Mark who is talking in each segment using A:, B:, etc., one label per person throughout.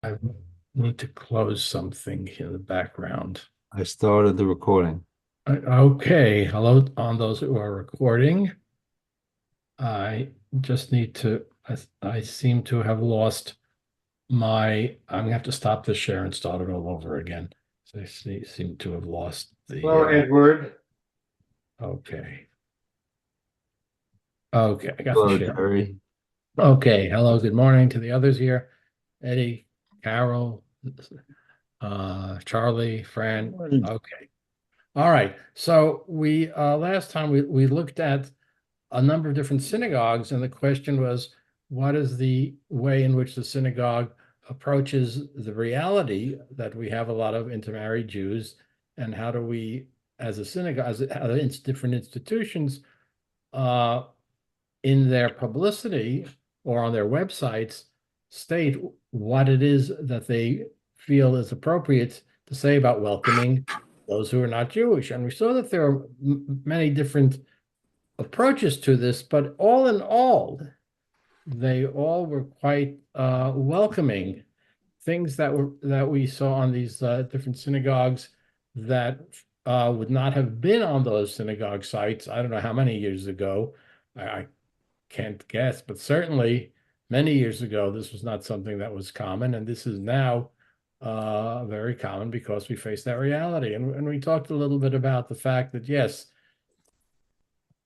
A: I need to close something in the background.
B: I started the recording.
A: Okay, hello on those who are recording. I just need to, I seem to have lost I'm gonna have to stop the share and start it all over again. So seem to have lost
B: Hello, Edward.
A: okay. Okay, I got the
B: Hello,
A: share.
B: Jerry.
A: Okay, hello, good morning to the others here. Eddie, Carol, Charlie, Fran.
B: Morning.
A: Okay. All right. So we last time we looked at a number of different synagogues, and the question was, what is the way in which the synagogue approaches the reality that we have a lot of intermarried Jews, and how do we, as a synagogue, as different institutions, uh, in their publicity or on their websites, state what it is that they feel is appropriate to say about welcoming those who are not Jewish. And we saw that there are many different approaches to this, but all in all, they all were quite welcoming. Things that we saw on these different synagogues that would not have been on those synagogue sites. I don't know how many years ago. I can't guess, but certainly many years ago, this was not something that was common, and this is now very common because we face that reality. And we talked a little bit about the fact that yes,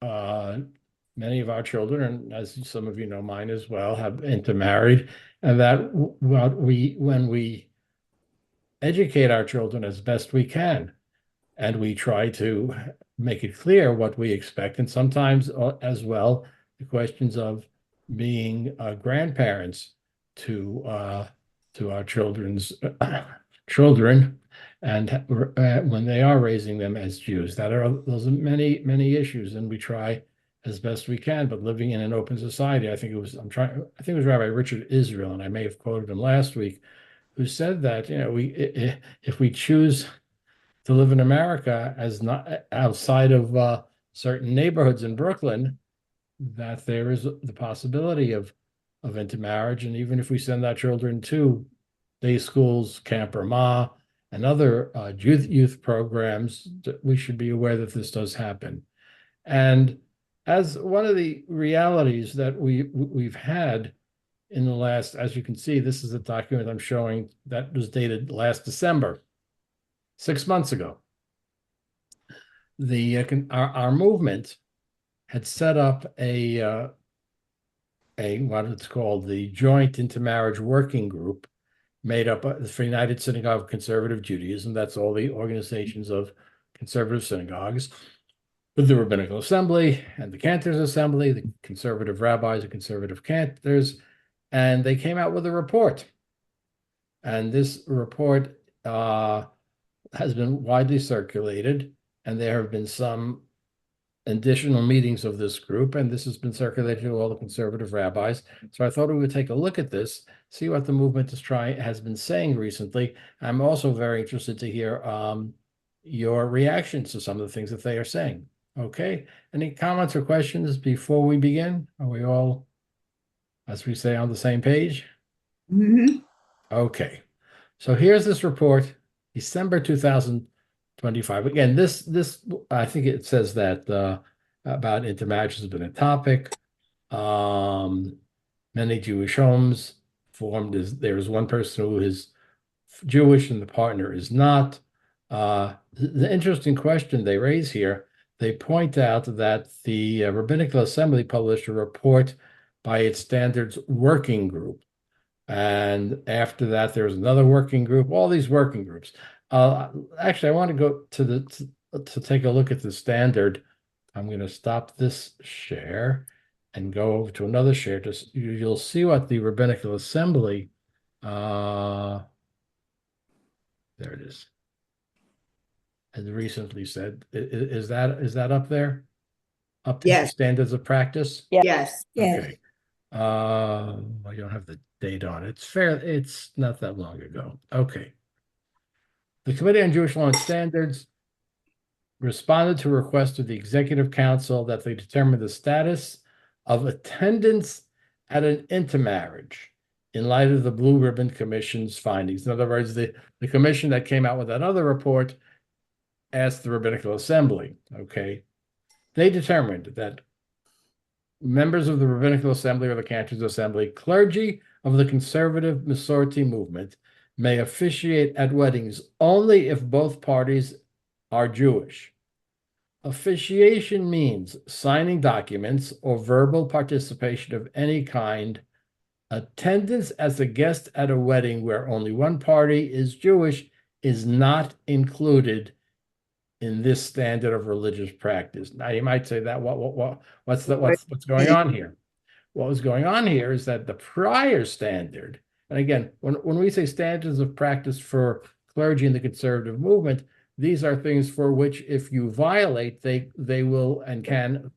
A: uh, many of our children, and as some of you know, mine as well, have intermarried, and that what we when we educate our children as best we can, and we try to make it clear what we expect, and sometimes as well the questions of being grandparents to uh, to our children's children, and when they are raising them as Jews, those are many issues, and we try as best we can. But living in an open society, I think it was Rabbi Richard Israel, and I may have quoted him last week, who said that if we choose to live in America as not outside of certain neighborhoods in Brooklyn, that there is the possibility of intermarriage. And even if we send our children to day schools, Camp Ramah, and other youth programs, we should be aware that this does happen. And as one of the realities that we've had in the last, as you can see, this is a document I'm showing that was dated last December, 6 months ago. Our movement had set up a what it's called the Joint Intermarriage Working Group, made up for United Synagogue of Conservative Judaism. That's all the organizations of conservative synagogues, with the Rabbinical Assembly and the Cantors Assembly, the conservative rabbis and conservative cantors, and they came out with a report. And this report has been widely circulated, and there have been some additional meetings of this group, and this has been circulated to all the conservative rabbis. So I thought we would take a look at this, see what the movement has been saying recently. I'm also very interested to hear your reactions to some of the things that they are saying. Okay, any comments or questions before we begin? Are we all, as we say, on the same page?
C: Mhm.
A: Okay, so here's this report, December 2025. Again, this I think it says that about intermarriage has been a topic. Um, Many Jewish homes formed as there is one person who is Jewish and the partner is not. The interesting question they raise here, they point out that the Rabbinical Assembly published a report by its Standards Working Group. And after that, there was another working group, all these working groups. Actually, I want to go to take a look at the standard. I'm going to stop this share and go over to another share. You'll see what the Rabbinical Assembly, uh, there it is, has recently said. Is that up there? Up to
C: Yes,
A: standards of practice?
C: yes.
D: Yes.
A: Okay. I don't have the date on it. It's not that long ago. Okay. The Committee on Jewish Law and Standards responded to a request of the Executive Council that they determine the status of attendance at an intermarriage in light of the Blue Ribbon Commission's findings. In other words, the commission that came out with that other report asked the Rabbinical Assembly, okay, they determined that members of the Rabbinical Assembly or the Cantor's Assembly, clergy of the conservative Masorti movement, may officiate at weddings only if both parties are Jewish. Officiation means signing documents or verbal participation of any kind. Attendance as a guest at a wedding where only one party is Jewish is not included in this standard of religious practice. Now you might say that what's going on here? What was going on here is that the prior standard, and again, when we say standards of practice for clergy in the conservative movement, these are things for which if you violate, they will and can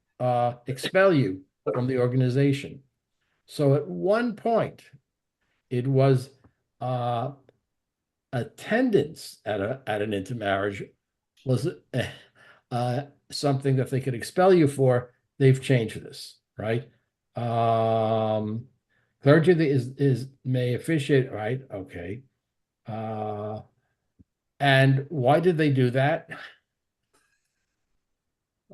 A: expel you from the organization. So at one point, it was attendance at an intermarriage was something that they could expel you for. They've changed this, right? Clergy is may officiate, right? Okay. And why did they do that?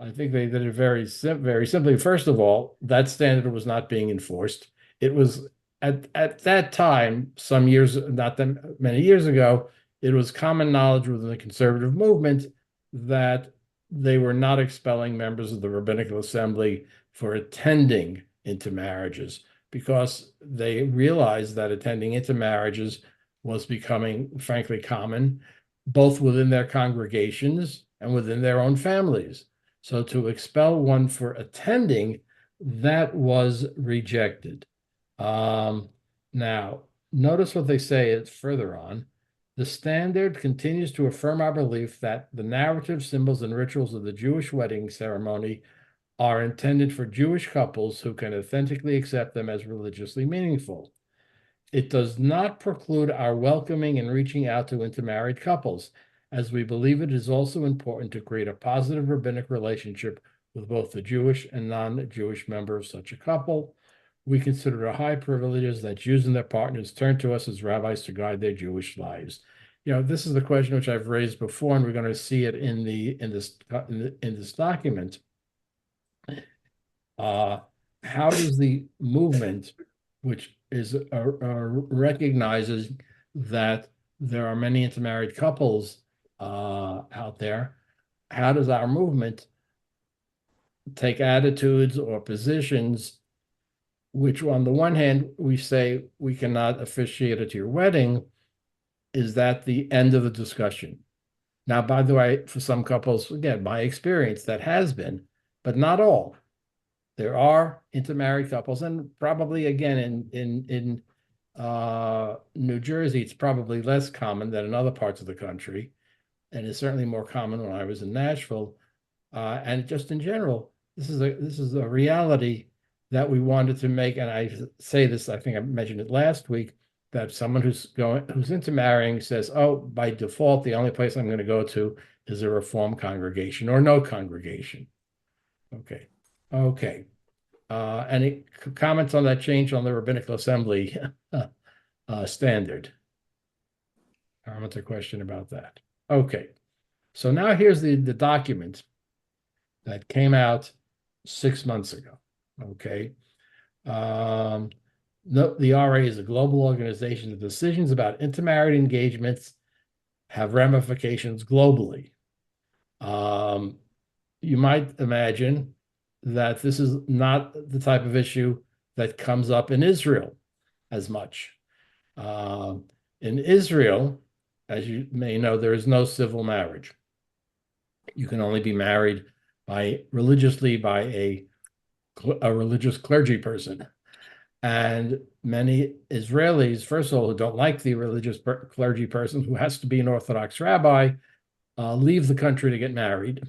A: I think they did it very simply. First of all, that standard was not being enforced. It was at that time, some years, not that many years ago, it was common knowledge within the conservative movement that they were not expelling members of the Rabbinical Assembly for attending intermarriages because they realized that attending intermarriages was becoming, frankly, common, both within their congregations and within their own families. So to expel one for attending, that was rejected. Now, notice what they say is further on. The standard continues to affirm our belief that the narrative, symbols, and rituals of the Jewish wedding ceremony are intended for Jewish couples who can authentically accept them as religiously meaningful. It does not preclude our welcoming and reaching out to intermarried couples, as we believe it is also important to create a positive rabbinic relationship with both the Jewish and non-Jewish member of such a couple. We consider it a high privilege that Jews and their partners turn to us as rabbis to guide their Jewish lives. You know, this is the question which I've raised before, and we're going to see it in this document. How does the movement, which is recognizes that there are many intermarried couples out there, how does our movement take attitudes or positions which, on the one hand, we say we cannot officiate at your wedding? Is that the end of the discussion? Now, by the way, for some couples, again, my experience, that has been, but not all. There are intermarried couples, and probably again in New Jersey, it's probably less common than in other parts of the country, and it's certainly more common when I was in Nashville. And just in general, this is a reality that we wanted to make. And I say this, I think I mentioned it last week, that someone who's intermarrying says, "Oh, by default, the only place I'm going to go to is a Reform congregation or no congregation." Okay. Any comments on that change on the Rabbinical Assembly standard? Comments or question about that? Okay. So now here's the document that came out 6 months ago. Okay. The RA is a global organization. The decisions about intermarried engagements have ramifications globally. You might imagine that this is not the type of issue that comes up in Israel as much. In Israel, as you may know, there is no civil marriage. You can only be married religiously by a religious clergy person. And many Israelis, first of all, who don't like the religious clergy person who has to be an Orthodox rabbi, leave the country to get married.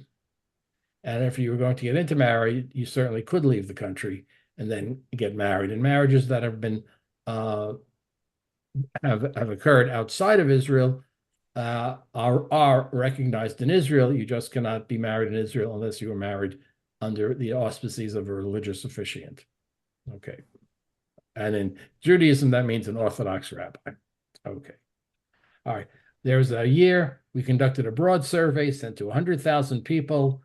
A: And if you were going to get intermarried, you certainly could leave the country and then get married. And marriages that have been have occurred outside of Israel are recognized in Israel. You just cannot be married in Israel unless you are married under the auspices of a religious officiant. Okay. And in Judaism, that means an Orthodox rabbi. Okay. All right. There's a year we conducted a broad survey sent to 100,000 people,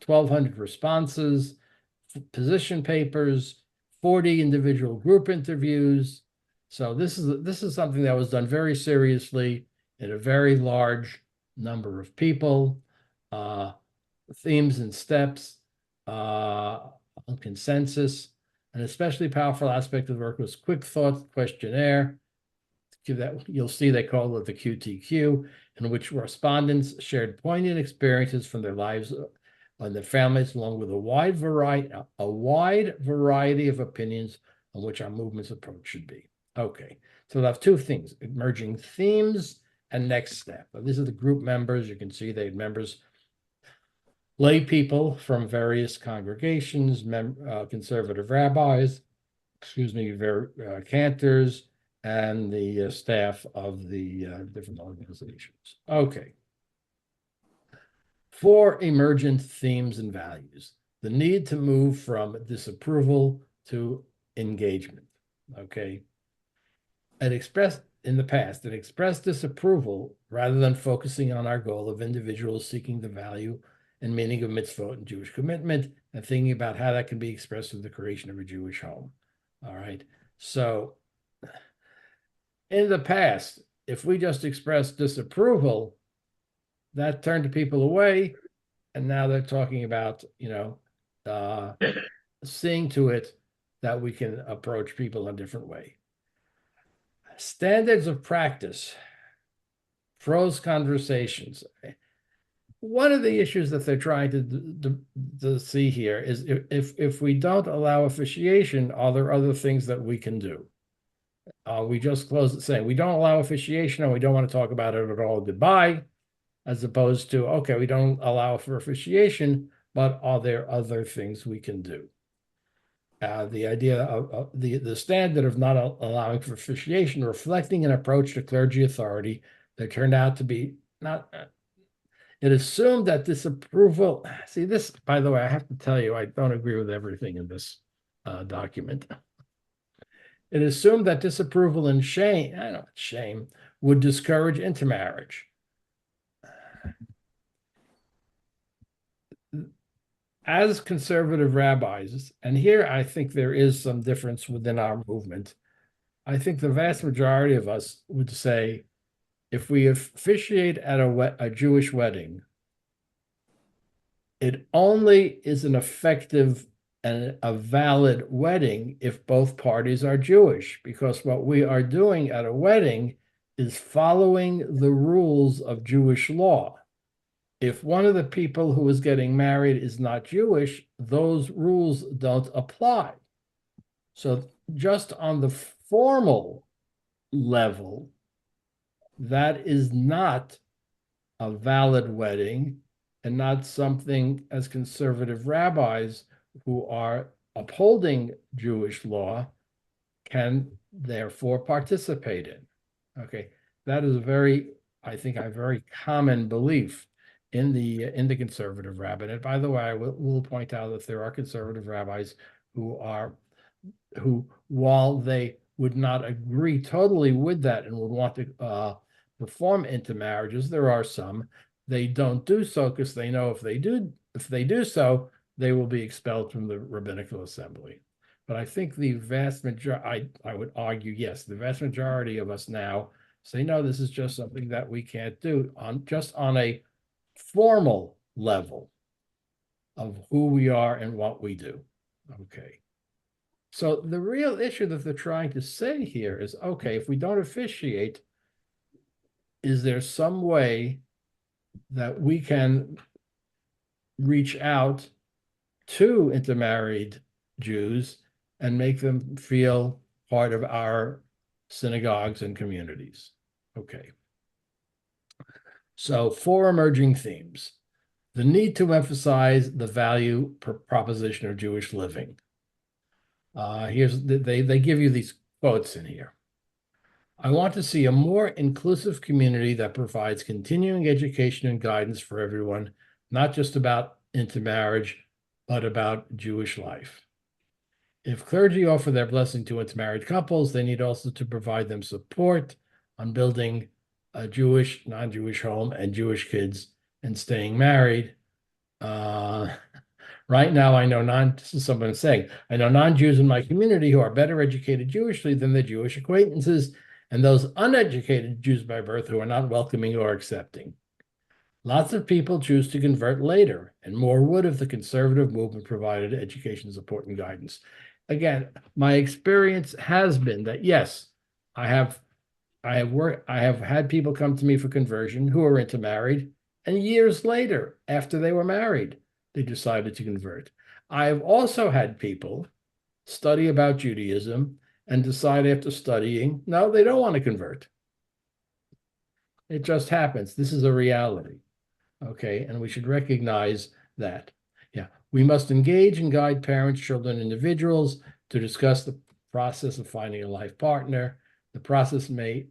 A: 1,200 responses, position papers, 40 individual group interviews. So this is something that was done very seriously in a very large number of people. Themes and steps, consensus. An especially powerful aspect of the work was quick thought questionnaire. That you'll see they call it the QTQ, in which respondents shared poignant experiences from their lives and their families, along with a wide variety of opinions on which our movement's approach should be. Okay, so we'll have two things: emerging themes and next step. These are the group members. You can see they had members, lay people from various congregations, conservative rabbis, cantors, and the staff of the different organizations. Okay. 4 emergent themes and values. The need to move from disapproval to engagement. Okay. It expressed in the past, it expressed disapproval rather than focusing on our goal of individuals seeking the value and meaning of mitzvot and Jewish commitment and thinking about how that can be expressed through the creation of a Jewish home. All right. So in the past, if we just expressed disapproval, that turned people away. And now they're talking about, seeing to it that we can approach people in a different way. Standards of practice, prose conversations. One of the issues that they're trying to see here is if we don't allow officiation, are there other things that we can do? We just close it saying we don't allow officiation and we don't want to talk about it at all. Goodbye, as opposed to, okay, we don't allow for officiation, but are there other things we can do? The idea of the standard of not allowing for officiation, reflecting an approach to clergy authority that turned out to be not. It assumed that disapproval. See, this, by the way, I have to tell you, I don't agree with everything in this document. It assumed that disapproval and shame would discourage intermarriage. As conservative rabbis, and here I think there is some difference within our movement, I think the vast majority of us would say if we officiate at a Jewish wedding, it only is an effective and a valid wedding if both parties are Jewish, because what we are doing at a wedding is following the rules of Jewish law. If one of the people who is getting married is not Jewish, those rules don't apply. So just on the formal level, that is not a valid wedding and not something as conservative rabbis who are upholding Jewish law can therefore participate in. Okay, that is I think, a very common belief in the conservative rabbinate. And by the way, I will point out that there are conservative rabbis who, while they would not agree totally with that and would want to perform intermarriages, there are some. They don't do so because they know if they do so, they will be expelled from the rabbinical assembly. But I think the vast majority, I would argue, yes, the vast majority of us now say, no, this is just something that we can't do just on a formal level of who we are and what we do. Okay. So the real issue that they're trying to say here is, okay, if we don't officiate, is there some way that we can reach out to intermarried Jews and make them feel part of our synagogues and communities? Okay. So 4 emerging themes. The need to emphasize the value proposition of Jewish living. They give you these quotes in here. I want to see a more inclusive community that provides continuing education and guidance for everyone, not just about intermarriage, but about Jewish life. If clergy offer their blessing to intermarried couples, they need also to provide them support on building a Jewish, non-Jewish home and Jewish kids and staying married. Uh, right now, this is someone saying, I know non-Jews in my community who are better educated Jewishly than their Jewish acquaintances, and those uneducated Jews by birth who are not welcoming or accepting. Lots of people choose to convert later, and more would if the conservative movement provided education support and guidance. Again, my experience has been that yes, I have I have had people come to me for conversion who are intermarried, and years later, after they were married, they decided to convert. I have also had people study about Judaism and decide after studying, no, they don't want to convert. It just happens. This is a reality. Okay, and we should recognize that. Yeah, we must engage and guide parents, children, individuals to discuss the process of finding a life partner. The process may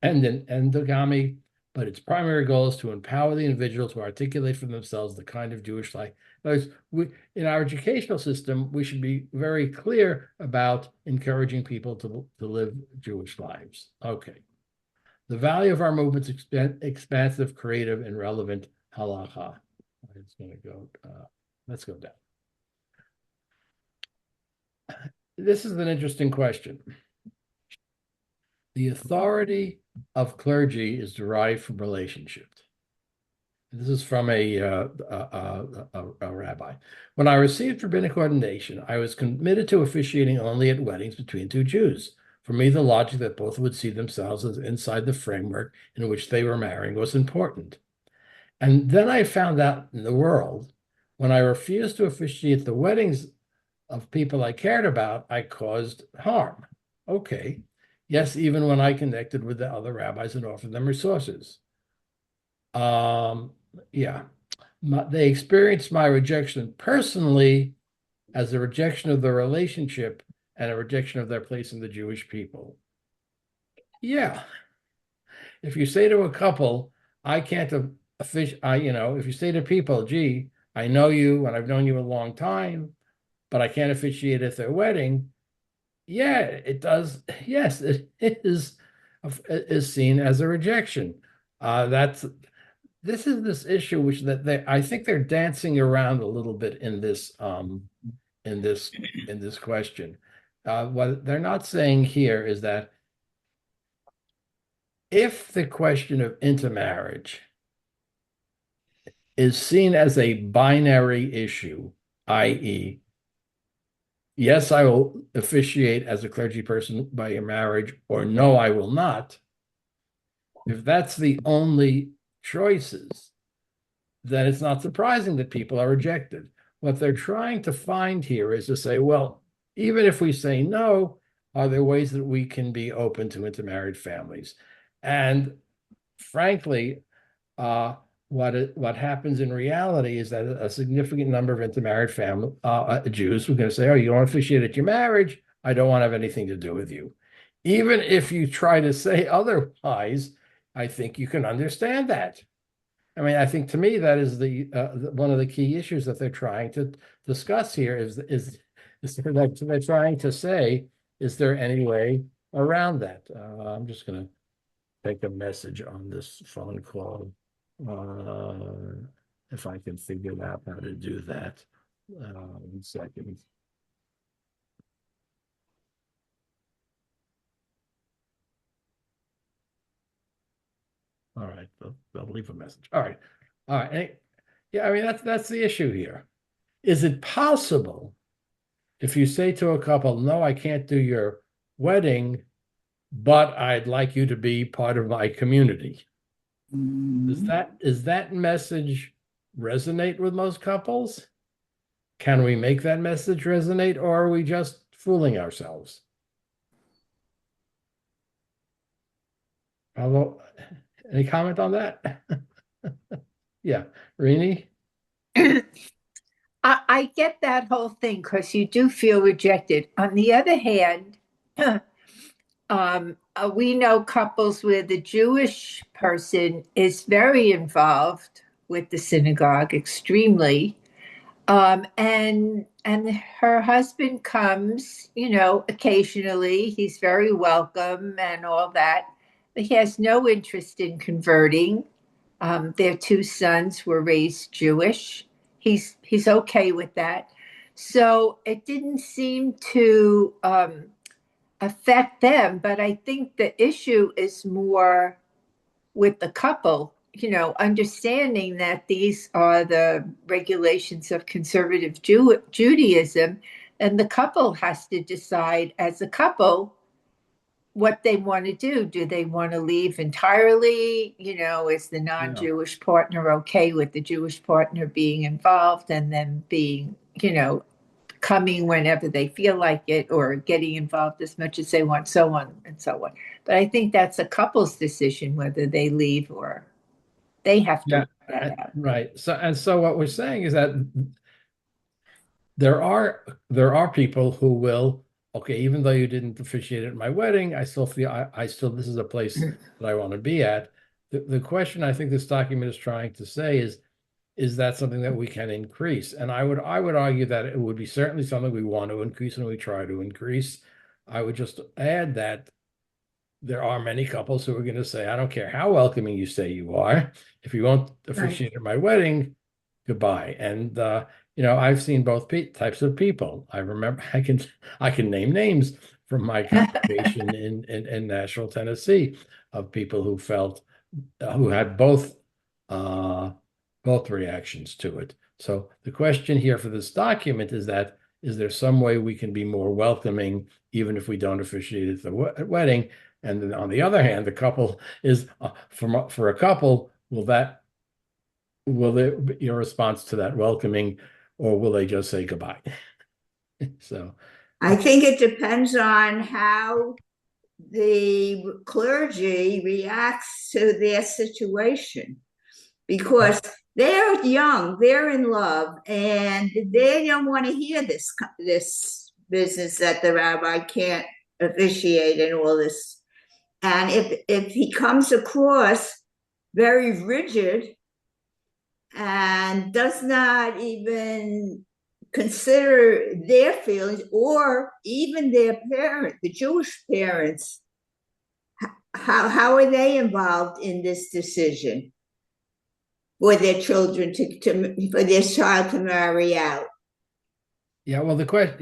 A: end in endogamy, but its primary goal is to empower the individual to articulate for themselves the kind of Jewish life. In our educational system, we should be very clear about encouraging people to live Jewish lives. Okay. The value of our movement's expansive, creative, and relevant halacha. It's going to go, let's go down. This is an interesting question. The authority of clergy is derived from relationships. This is from a rabbi. When I received rabbinic ordination, I was committed to officiating only at weddings between two Jews. For me, the logic that both would see themselves as inside the framework in which they were marrying was important. And then I found out in the world, when I refused to officiate the weddings of people I cared about, I caused harm. Okay. Yes, even when I connected with the other rabbis and offered them resources. Yeah. They experienced my rejection personally as a rejection of the relationship and a rejection of their place in the Jewish people. Yeah. If you say to a couple, I can't if you say to people, gee, I know you and I've known you a long time, but I can't officiate at their wedding. Yeah, it does. Yes, it is seen as a rejection. This is this issue which I think they're dancing around a little bit in this in this question. What they're not saying here is that if the question of intermarriage is seen as a binary issue, i.e., yes, I will officiate as a clergy person by a marriage, or no, I will not. If that's the only choices, then it's not surprising that people are rejected. What they're trying to find here is to say, well, even if we say no, are there ways that we can be open to intermarried families? And frankly, what happens in reality is that a significant number of intermarried Jews are going to say, oh, you don't officiate at your marriage, I don't want to have anything to do with you. Even if you try to say otherwise, I think you can understand that. I mean, I think to me that is the one of the key issues that they're trying to discuss here is they're trying to say, is there any way around that? I'm just going to take a message on this phone call. If I can figure out how to do that. 1 second. All right, they'll leave a message. All right. All right. Yeah, I mean, that's the issue here. Is it possible if you say to a couple, no, I can't do your wedding, but I'd like you to be part of my community? Does that message resonate with most couples? Can we make that message resonate, or are we just fooling ourselves? Although, any comment on that? Yeah, Rini?
C: I get that whole thing because you do feel rejected. On the other hand, we know couples where the Jewish person is very involved with the synagogue, extremely. And her husband comes, occasionally. He's very welcome and all that, but he has no interest in converting. Their two sons were raised Jewish. He's okay with that. So it didn't seem to affect them, but I think the issue is more with the couple, understanding that these are the regulations of conservative Judaism, and the couple has to decide as a couple what they want to do. Do they want to leave entirely? Is the
A: Yeah.
C: non-Jewish partner okay with the Jewish partner being involved and then being, coming whenever they feel like it or getting involved as much as they want, so on and so on. But I think that's a couple's decision whether they leave or they have to
A: Yeah,
C: work that out.
A: right. So what we're saying is that there are people who will, okay, even though you didn't officiate at my wedding, I still feel I still this is a place that I want to be at. The question I think this document is trying to say is that something that we can increase? And I would argue that it would be certainly something we want to increase and we try to increase. I would just add that there are many couples who are going to say, I don't care how welcoming you say you are. If you won't officiate at my wedding, goodbye. And I've seen both types of people. I remember I can name names from my congregation in Nashville, Tennessee, of people who felt who had both reactions to it. So the question here for this document is that is there some way we can be more welcoming even if we don't officiate at the wedding? And then on the other hand, the couple is for a couple, your response to that welcoming, or will they just say goodbye? So
D: I think it depends on how the clergy reacts to their situation because they're young, they're in love, and they don't want to hear this business that the rabbi can't officiate and all this. And if he comes across very rigid and does not even consider their feelings or even their parents, the Jewish parents, how are they involved in this decision for their children for their child to marry out?
A: yeah, well, the question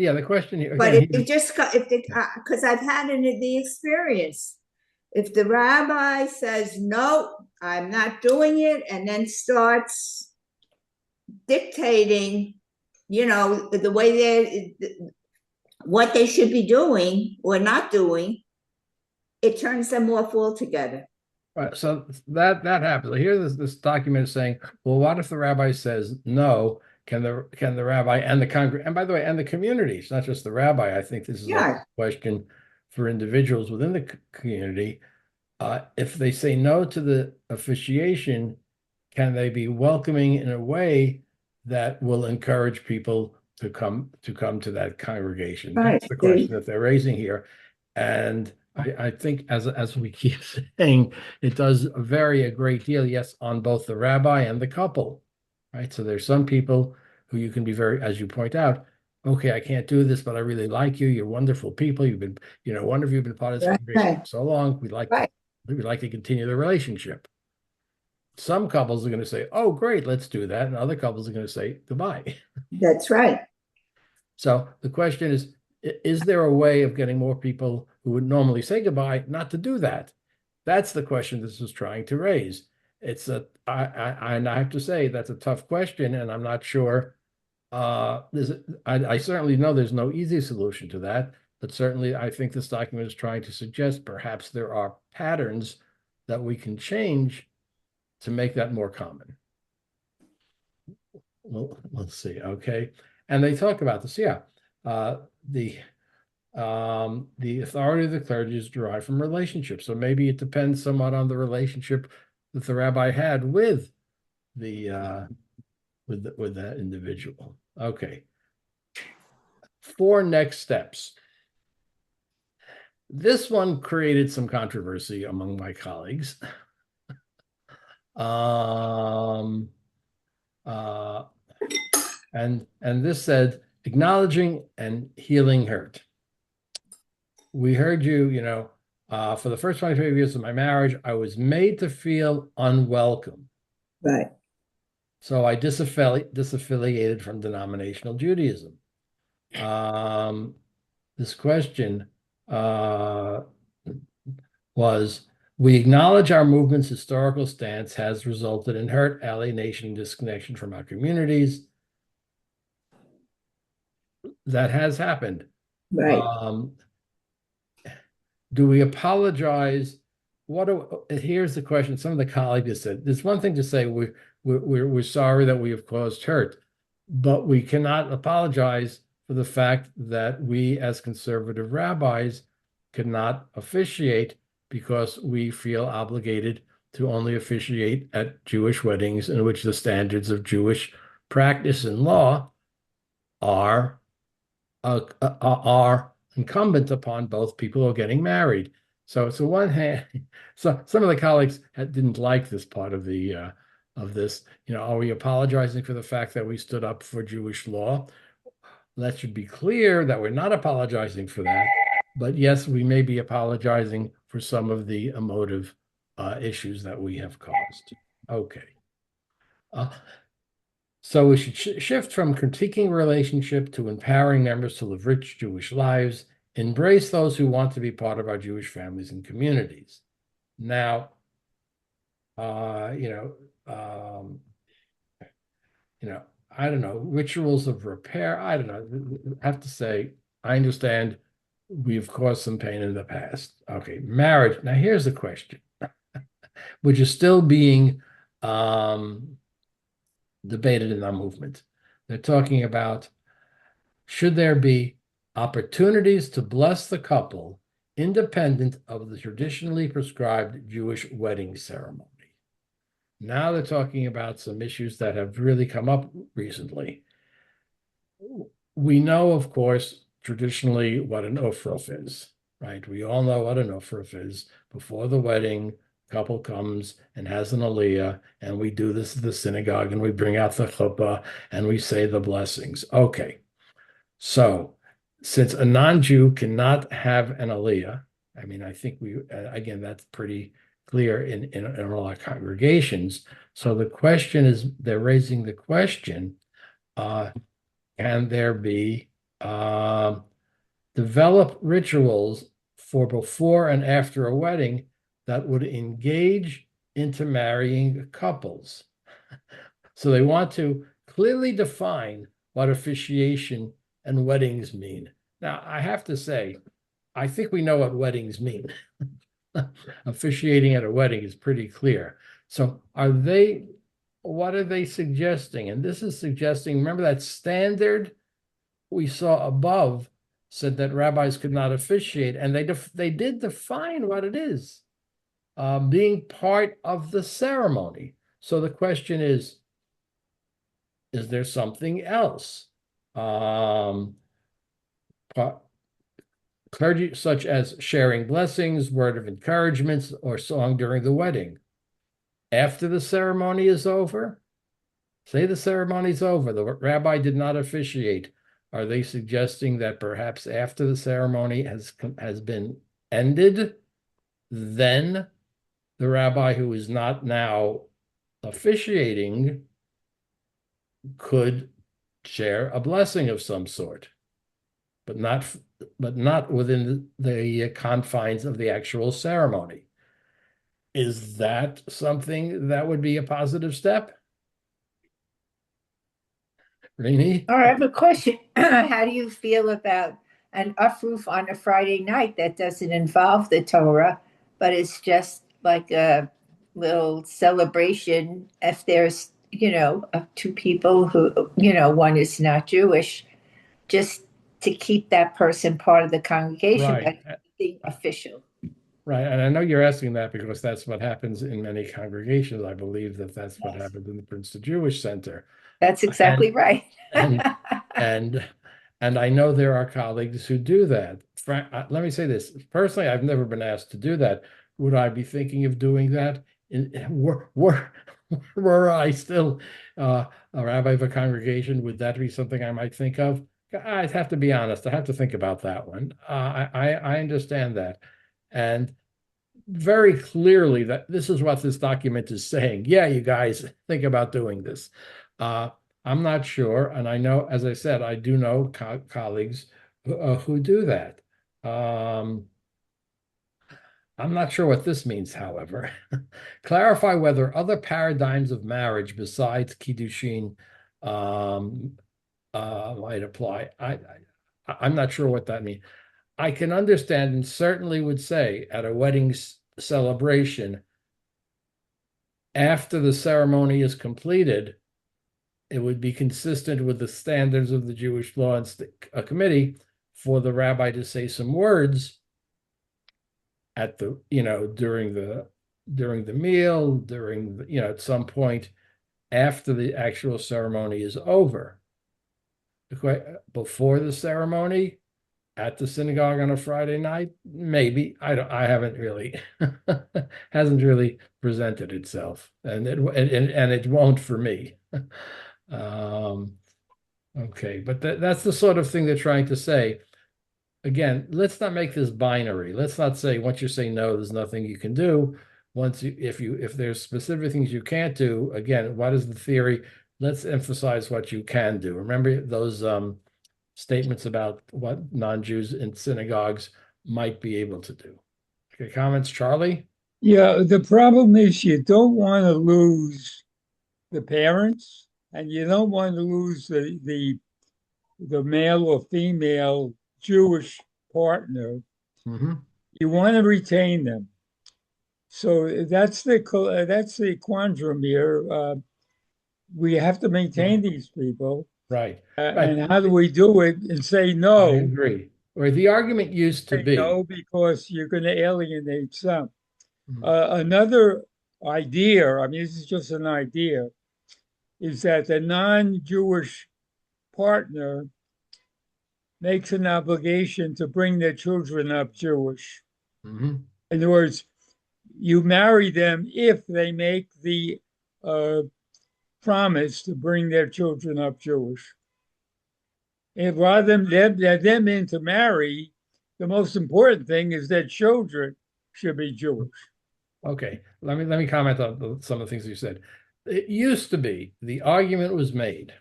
A: here
D: But
A: again,
D: because I've had the experience, if the rabbi says no, I'm not doing it, and then starts dictating, the way what they should be doing or not doing, it turns them off altogether.
A: right, so that happens. Here, this document is saying, well, what if the rabbi says no? Can the rabbi and and by the way, and the community, it's not just the rabbi. I think this is a question for individuals within the community. If they say no to the officiation, can they be welcoming in a way that will encourage people to come to that congregation?
D: Right.
A: That's the question that they're raising here. And I think as we keep saying, it does vary a great deal, yes, on both the rabbi and the couple. Right. So there's some people who you can be very, as you point out, okay, I can't do this, but I really like you. You're wonderful people. You've been, one of you have been part of this congregation for so long. We'd like to continue the relationship. Some couples are going to say, oh, great, let's do that. And other couples are going to say goodbye.
D: That's right.
A: So the question is there a way of getting more people who would normally say goodbye not to do that? That's the question this is trying to raise. I have to say that's a tough question, and I'm not sure. I certainly know there's no easy solution to that, but certainly I think this document is trying to suggest perhaps there are patterns that we can change to make that more common. Well, let's see. Okay, and they talk about this. Yeah, the authority of the clergy is derived from relationships. So maybe it depends somewhat on the relationship that the rabbi had with the with that individual. Okay. 4 next steps. This one created some controversy among my colleagues. And this said, acknowledging and healing hurt. We heard you, for the first 25 years of my marriage, I was made to feel unwelcome.
D: Right.
A: So I disaffiliated from denominational Judaism. This question was, we acknowledge our movement's historical stance has resulted in hurt, alienation, disconnection from our communities. That has happened.
D: Right.
A: Do we apologize? Here's the question. Some of the colleagues said, there's one thing to say we're sorry that we have caused hurt, but we cannot apologize for the fact that we as conservative rabbis cannot officiate because we feel obligated to only officiate at Jewish weddings in which the standards of Jewish practice and law are incumbent upon both people who are getting married. So one hand, so some of the colleagues didn't like this part of the of this. Are we apologizing for the fact that we stood up for Jewish law? That should be clear that we're not apologizing for that. But yes, we may be apologizing for some of the emotive issues that we have caused. Okay. So we should shift from critiquing relationship to empowering members to live rich Jewish lives, embrace those who want to be part of our Jewish families and communities. Now, I don't know, rituals of repair. I don't know. I have to say, I understand we've caused some pain in the past. Okay, marriage. Now, here's the question, which is still being debated in our movement. They're talking about, should there be opportunities to bless the couple independent of the traditionally prescribed Jewish wedding ceremony? Now they're talking about some issues that have really come up recently. We know, of course, traditionally what an ofruf is, right? We all know what an ofruf is. Before the wedding, couple comes and has an aliyah, and we do this at the synagogue, and we bring out the chuppah, and we say the blessings. Okay, so since a non-Jew cannot have an aliyah, I mean, I think again, that's pretty clear in all our congregations. So the question is, they're raising the question, can there be develop rituals for before and after a wedding that would engage intermarrying couples? So they want to clearly define what officiation and weddings mean. Now, I have to say, I think we know what weddings mean. Officiating at a wedding is pretty clear. So what are they suggesting? And this is suggesting, remember that standard we saw above said that rabbis could not officiate, and they did define what it is, being part of the ceremony. So the question is there something else? Clergy, such as sharing blessings, word of encouragements, or song during the wedding. After the ceremony is over, say the ceremony is over, the rabbi did not officiate. Are they suggesting that perhaps after the ceremony has been ended, then the rabbi who is not now officiating could share a blessing of some sort, but not within the confines of the actual ceremony? Is that something that would be a positive step? Rini?
C: All right, I have a question. How do you feel about an uproof on a Friday night that doesn't involve the Torah, but it's just like a little celebration if there's, two people who, one is not Jewish, just to keep that person part of the congregation,
A: Right.
C: but being official.
A: Right, and I know you're asking that because that's what happens in many congregations. I believe that's what
C: Yes.
A: happened in the Princeton Jewish Center.
C: That's exactly right.
A: And I know there are colleagues who do that. Let me say this. Personally, I've never been asked to do that. Would I be thinking of doing that? were I still a rabbi of a congregation, would that be something I might think of? I'd have to be honest. I have to think about that one. I understand that, and very clearly that this is what this document is saying. Yeah, you guys think about doing this. Uh, I'm not sure, and I know, as I said, I do know colleagues who do that. I'm not sure what this means, however. Clarify whether other paradigms of marriage besides Kiddushin um, might apply. I'm not sure what that means. I can understand and certainly would say at a wedding celebration, after the ceremony is completed, it would be consistent with the standards of the Jewish Law and Committee for the rabbi to say some words at the, during the meal, at some point after the actual ceremony is over. Before the ceremony, at the synagogue on a Friday night, maybe. I haven't really hasn't really presented itself, and it won't for me. Okay, but that's the sort of thing they're trying to say. Again, let's not make this binary. Let's not say once you say no, there's nothing you can do. If there's specific things you can't do, again, what is the theory? Let's emphasize what you can do. Remember those statements about what non-Jews in synagogues might be able to do. Okay, comments, Charlie?
E: Yeah, the problem is you don't want to lose the parents, and you don't want to lose the male or female Jewish partner.
A: Mm-hmm.
E: You want to retain them. So that's the quandrum here. We have to maintain these people.
A: Right.
E: And how do we do it and say
A: I
E: no?
A: agree. Or the argument used to
E: Say
A: be.
E: no because you're going to alienate some.
A: Mhm.
E: Another idea, I mean, this is just an idea, is that the non-Jewish partner makes an obligation to bring their children up Jewish.
A: Mhm.
E: In other words, you marry them if they make the promise to bring their children up Jewish. And rather than them intermarry, the most important thing is that children should be Jewish.
A: Okay, let me comment on some of the things you said. It used to be the argument was made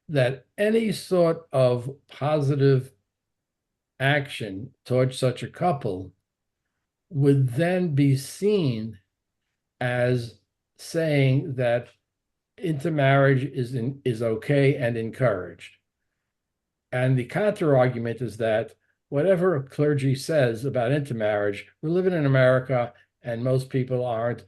A: that any sort of positive action towards such a couple would then be seen as saying that intermarriage is okay and encouraged. And the counter argument is that whatever clergy says about intermarriage, we're living in America and most people aren't,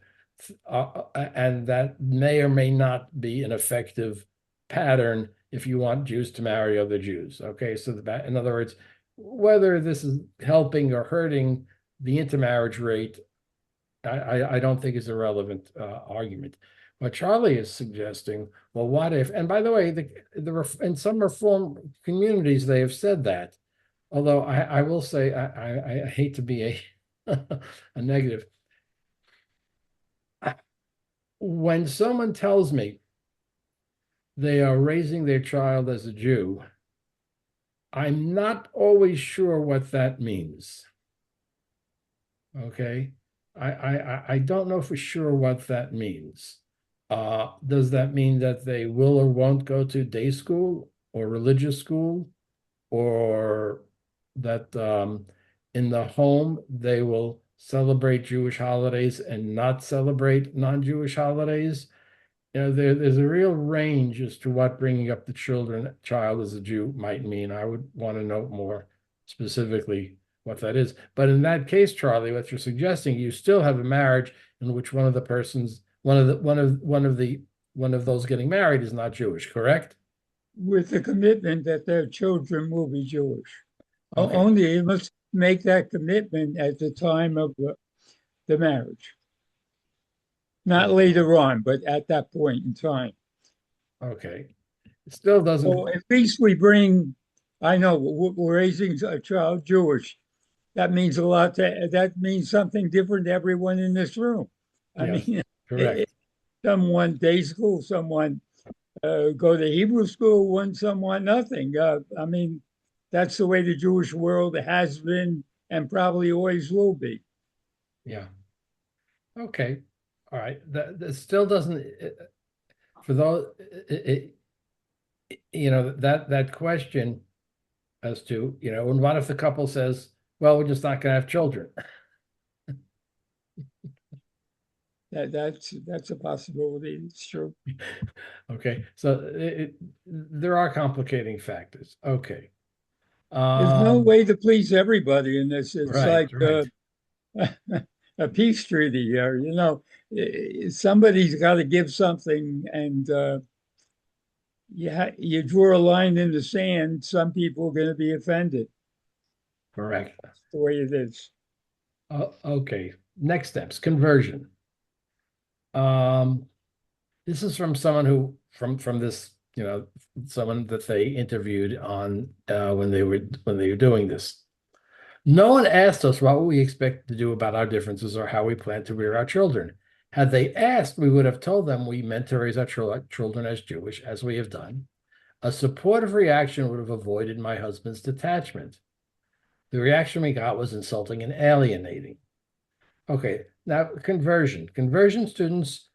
A: and that may or may not be an effective pattern if you want Jews to marry other Jews. Okay, so in other words, whether this is helping or hurting the intermarriage rate, I don't think is a relevant argument. What Charlie is suggesting, well, what if? And by the way, in some Reform communities, they have said that. Although I will say, I hate to be a negative. When someone tells me they are raising their child as a Jew, I'm not always sure what that means. Okay, I don't know for sure what that means. Does that mean that they will or won't go to day school or religious school, or that in the home they will celebrate Jewish holidays and not celebrate non-Jewish holidays? There's a real range as to what bringing up the child as a Jew might mean. I would want to know more specifically what that is. But in that case, Charlie, what you're suggesting, you still have a marriage in which one of those getting married is not Jewish, correct?
E: With the commitment that their children will be Jewish.
A: Okay.
E: Only you must make that commitment at the time of the marriage. Not later on, but at that point in time.
A: Okay. It still doesn't.
E: So at least we bring, I know we're raising a child Jewish. That means a lot that means something different to everyone in this room. I
A: Yes,
E: mean,
A: correct.
E: someone day school, someone go to Hebrew school, one someone nothing. I mean, that's the way the Jewish world has been and probably always will be.
A: Yeah. Okay. All right. That still doesn't, for those, that question as to, and what if the couple says, well, we're just not going to have children?
E: That's a possibility. It's true.
A: Okay. So there are complicating factors. Okay.
E: There's no way to please everybody in this. It's
A: Right,
E: like
A: right.
E: a peace treaty here. Somebody's got to give something, and you draw a line in the sand. Some people are going to be offended.
A: Correct.
E: That's the way it is.
A: Okay. Next steps, conversion. This is from someone who from this, someone that they interviewed on when they were doing this. No one asked us what we expect to do about our differences or how we plan to rear our children. Had they asked, we would have told them we meant to raise our children as Jewish, as we have done. A supportive reaction would have avoided my husband's detachment. The reaction we got was insulting and alienating. Okay, now conversion. Conversion students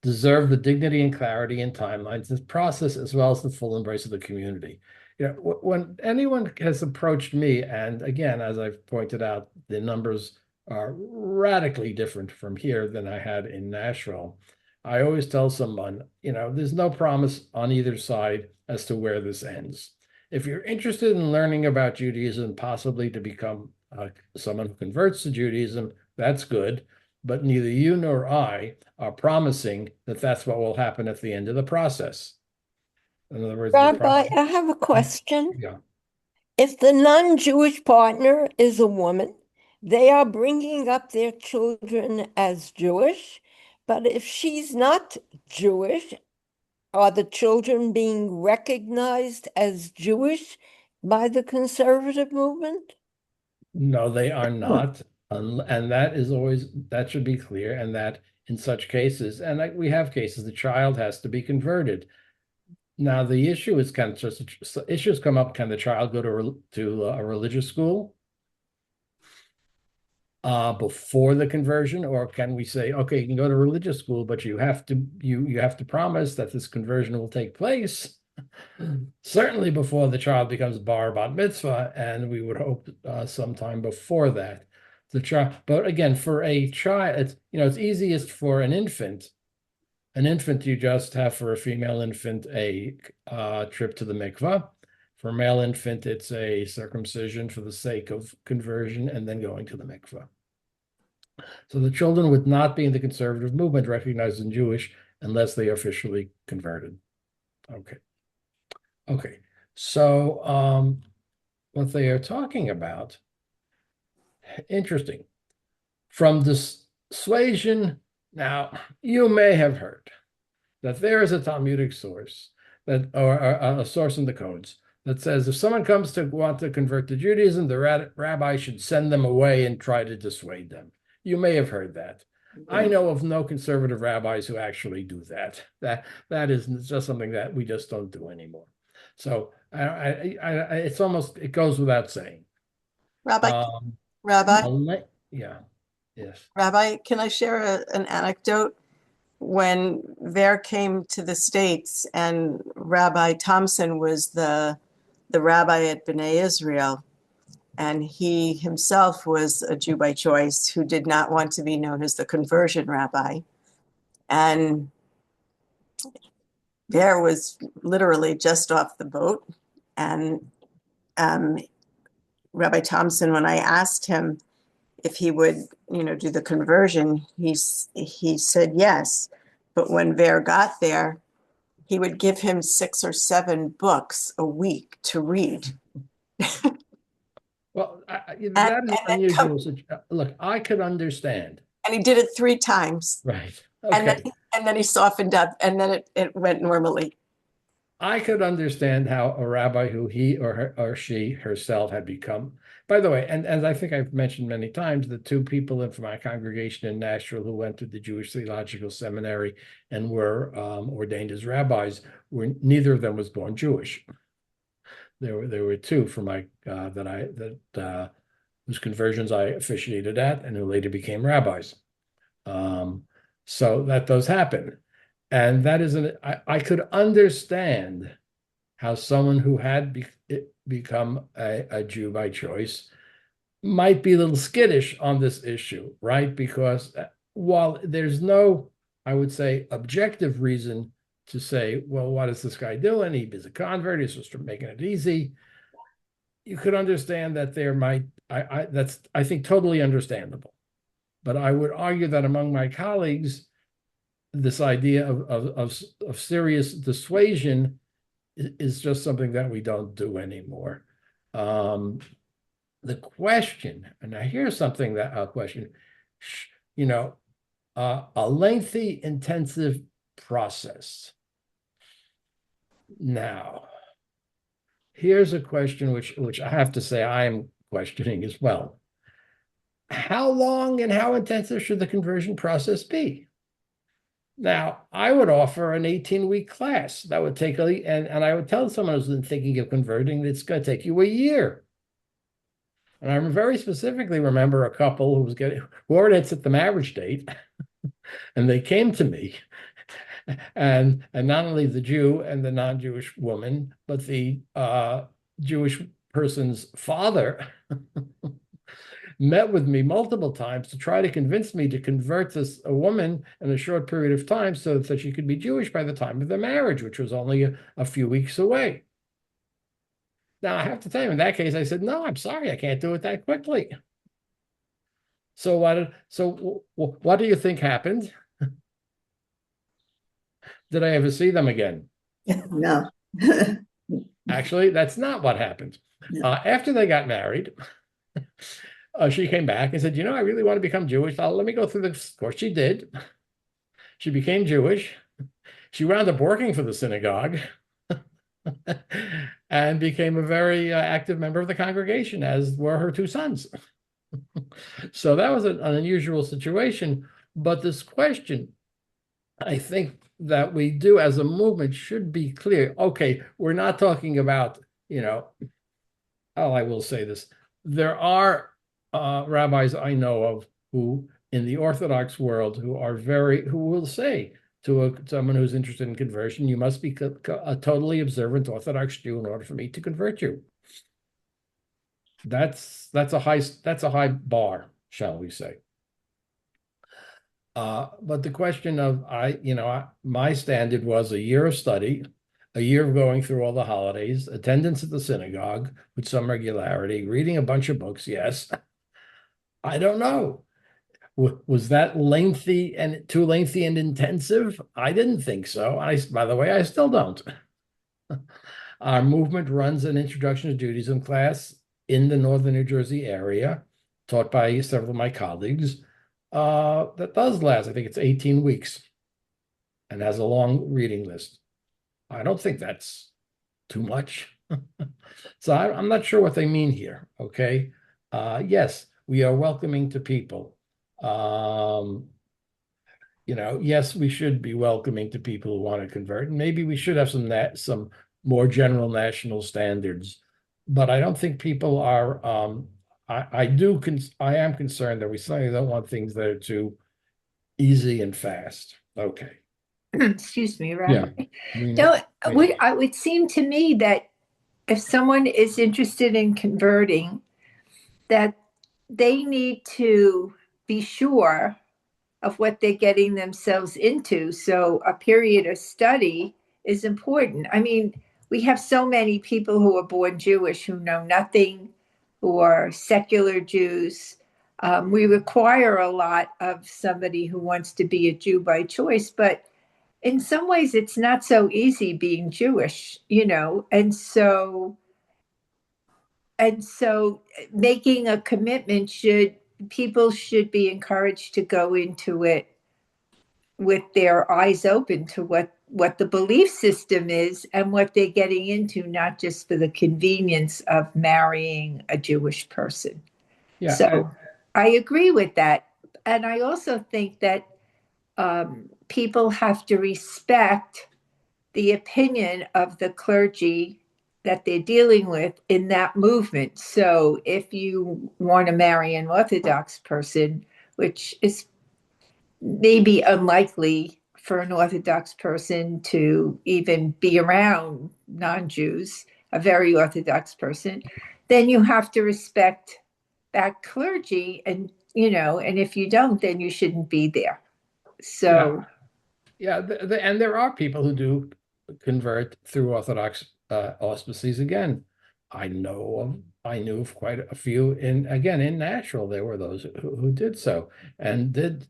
A: deserve the dignity and clarity and timelines in this process, as well as the full embrace of the community. When anyone has approached me, and again, as I've pointed out, the numbers are radically different from here than I had in Nashville. I always tell someone, there's no promise on either side as to where this ends. If you're interested in learning about Judaism, possibly to become someone who converts to Judaism, that's good. But neither you nor I are promising that that's what will happen at the end of the process. In other words,
F: Rabbi, I have a question.
A: yeah.
F: If the non-Jewish partner is a woman, they are bringing up their children as Jewish, but if she's not Jewish, are the children being recognized as Jewish by the conservative movement?
A: No, they are not. And that should be clear. And that in such cases, and we have cases, the child has to be converted. Now, the issue is issues come up. Can the child go to a religious school before the conversion, or can we say, okay, you can go to religious school, but you have to promise that this conversion will take place certainly before the child becomes bar bat mitzvah, and we would hope sometime before that. But again, for a child, it's easiest for an infant. An infant, you just have for a female infant a trip to the mikvah. For a male infant, it's a circumcision for the sake of conversion and then going to the mikvah. So the children would not be in the conservative movement recognized as Jewish unless they are officially converted. Okay. So what they are talking about, interesting. From dissuasion, now you may have heard that there is a Talmudic source or a source in the codes that says if someone comes to want to convert to Judaism, the rabbi should send them away and try to dissuade them. You may have heard that. I know of no conservative rabbis who actually do that. That is just something that we just don't do anymore. So it goes without saying.
G: Rabbi, Rabbi,
A: Yeah, yes.
G: Rabbi, can I share an anecdote? When Ver came to the States and Rabbi Thompson was the rabbi at B'nai Israel, and he himself was a Jew by choice who did not want to be known as the conversion rabbi. And Ver was literally just off the boat. And Rabbi Thompson, when I asked him if he would, do the conversion, he said yes. But when Ver got there, he would give him 6 or 7 books a week to read.
A: Well, that is unusual. Look, I could understand.
G: And he did it 3 times.
A: Right. Okay.
G: And then he softened up, and then it went normally.
A: I could understand how a rabbi who he or she herself had become By the way, and as I think I've mentioned many times, the two people from my congregation in Nashville who went to the Jewish Theological Seminary and were ordained as rabbis, neither of them was born Jewish. There were two from my whose conversions I officiated at and who later became rabbis. So that does happen. And that is I could understand how someone who had become a Jew by choice might be a little skittish on this issue, right? Because while there's no, I would say, objective reason to say, well, what is this guy doing? He's a convert, he's just making it easy. You could understand that there might, that's, I think, totally understandable. But I would argue that among my colleagues, this idea of serious dissuasion is just something that we don't do anymore. The question, and now here's something that a question, a lengthy, intensive process. Now, here's a question which I have to say I am questioning as well. How long and how intensive should the conversion process be? Now, I would offer an 18-week class. That would take, and I would tell someone who's thinking of converting, it's going to take you a year. And I very specifically remember a couple who already had set the marriage date, and they came to me, and not only the Jew and the non-Jewish woman, but the Jewish person's father met with me multiple times to try to convince me to convert a woman in a short period of time so that she could be Jewish by the time of the marriage, which was only a few weeks away. Now, I have to tell you, in that case, I said, no, I'm sorry, I can't do it that quickly. So what do you think happened? Did I ever see them again?
D: No.
A: Actually, that's not what happened.
D: No.
A: After they got married, she came back and said, I really want to become Jewish. Let me go through this. Of course, she did. She became Jewish. She wound up working for the synagogue and became a very active member of the congregation, as were her two sons. So that was an unusual situation. But this question, I think that we do as a movement should be clear. Okay, we're not talking about, I will say this. There are rabbis I know of who, in the Orthodox world, who will say to someone who's interested in conversion, you must be a totally observant Orthodox Jew in order for me to convert you. That's a high bar, shall we say? But the question of my standard was a year of study, a year of going through all the holidays, attendance at the synagogue with some regularity, reading a bunch of books. Yes, I don't know. Was that lengthy and too lengthy and intensive? I didn't think so. By the way, I still don't. Our movement runs an introduction to Judaism class in the northern New Jersey area, taught by several of my colleagues. That does last, I think it's 18 weeks and has a long reading list. I don't think that's too much. So I'm not sure what they mean here, okay? Yes, we are welcoming to people. Yes, we should be welcoming to people who want to convert. And maybe we should have some more general national standards. But I don't think people are, I am concerned that we certainly don't want things that are too easy and fast. Okay.
C: Excuse me, Rabbi.
A: Yeah.
C: It would seem to me that if someone is interested in converting, that they need to be sure of what they're getting themselves into. So a period of study is important. I mean, we have so many people who are born Jewish who know nothing, who are secular Jews. We require a lot of somebody who wants to be a Jew by choice, but in some ways it's not so easy being Jewish, and so making a commitment people should be encouraged to go into it with their eyes open to what the belief system is and what they're getting into, not just for the convenience of marrying a Jewish person.
A: Yeah,
C: So I agree with that. And I also think that people have to respect the opinion of the clergy that they're dealing with in that movement. So if you want to marry an Orthodox person, which is maybe unlikely for an Orthodox person to even be around non-Jews, a very Orthodox person, then you have to respect that clergy, and and if you don't, then you shouldn't be there. So
A: yeah, and there are people who do convert through Orthodox auspices. Again, I knew of quite a few in Nashville. There were those who did so and did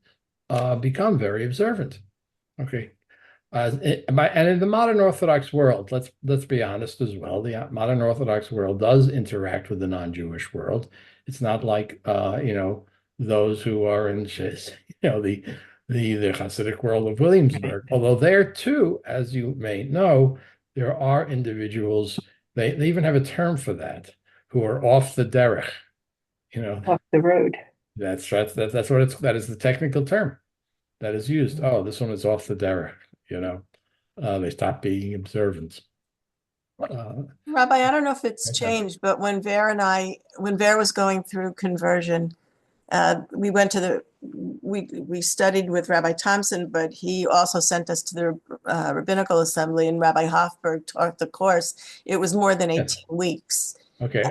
A: become very observant. Okay. And in the modern Orthodox world, let's be honest as well, the modern Orthodox world does interact with the non-Jewish world. It's not like those who are in the Hasidic world of Williamsburg. Although there too, as you may know, there are individuals, they even have a term for that, who are off the derech.
C: off the road.
A: That's right. That is the technical term that is used. Oh, this one is off the derech. They stop being observant.
G: Rabbi, I don't know if it's changed, but when Vera was going through conversion, we went to we studied with Rabbi Thompson, but he also sent us to the Rabbinical Assembly, and Rabbi Hofberg taught the course. It was more than 18 weeks.
A: Okay.